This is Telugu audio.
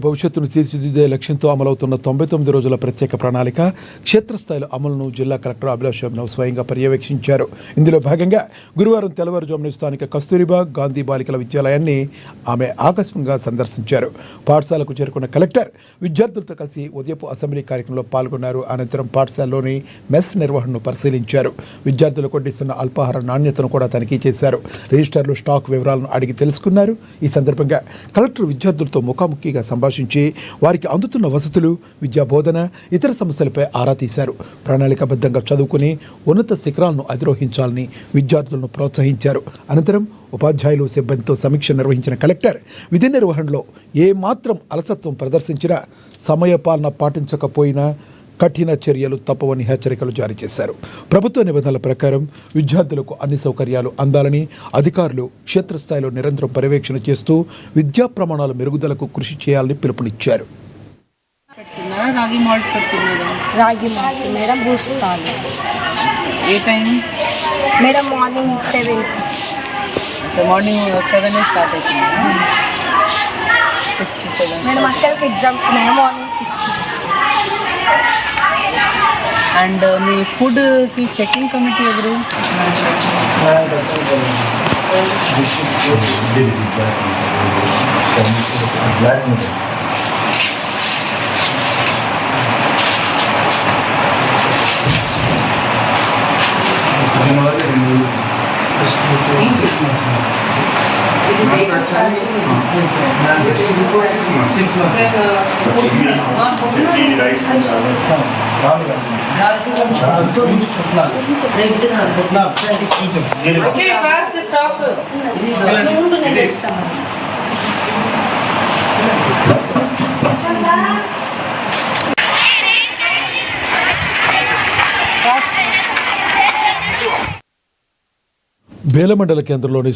భవిష్యత్తును తీర్చిదిద్దే లక్ష్యంతో అమలవుతున్న 99 రోజుల ప్రత్యేక ప్రణాళిక క్షేత్రస్థాయిలో అమలును జిల్లా కలెక్టర్ అభిలాష్ అభినవ్ స్వయంగా పర్యవేక్షించారు. ఇందులో భాగంగా గురువారం తెల్లవారుజామున స్థానిక కస్తూరిబా గాంధీ బాలికల విద్యాలయాన్ని ఆమె ఆకస్మికంగా సందర్శించారు. పాఠశాలకు చేరుకున్న కలెక్టర్ విద్యార్థులతో కలిసి ఉదయపు అసెంబ్లీ కార్యక్రమంలో పాల్గొన్నారు. అనంతరం పాఠశాలలోని మెస్ నిర్వహణను పరిశీలించారు. విద్యార్థులకు వడ్డిస్తున్న అల్పాహార నాణ్యతను కూడా తనిఖీ చేశారు. రిజిస్టర్లు, స్టాక్ వివరాలను అడిగి తెలుసుకున్నారు. ఈ సందర్భంగా కలెక్టర్ విద్యార్థులతో ముఖాముఖిగా సంభాషించి వారికి అందుతున్న వసతులు, విద్యా బోధన, ఇతర సమస్యలపై ఆరా తీశారు. ప్రణాళికాబద్ధంగా చదువుకుని ఉన్నత శిఖరాలను అధిరోహించాలని విద్యార్థులను ప్రోత్సహించారు. అనంతరం ఉపాధ్యాయులు, సిబ్బందితో సమీక్ష నిర్వహించిన కలెక్టర్ విధి నిర్వహణలో ఏమాత్రం అలసత్వం ప్రదర్శించినా, సమయపాలన పాటించకపోయినా కఠిన చర్యలు తప్పవని హెచ్చరికలు జారీ చేశారు. ప్రభుత్వ నిబంధనల ప్రకారం విద్యార్థులకు అన్ని సౌకర్యాలు అందాలని అధికారులు క్షేత్రస్థాయిలో నిరంతరం పర్యవేక్షణ చేస్తూ విద్యా ప్రమాణాల మెరుగుదలకు కృషి చేయాలని పిలుపునిచ్చారు. రాగి మాల్ట్ మేడం, బూస్ట్ పాలు. ఏ time madam? Morning 7. Morning 7 start అవుతుంది. 6 to 7 మేడం. అక్కడికి ఎగ్జామ్స్ మేడం మార్నింగ్ 6. అండ్ మీ ఫుడ్కి చెకింగ్ కమిటీ ఎవరు? బేల మండల కేంద్రంలోని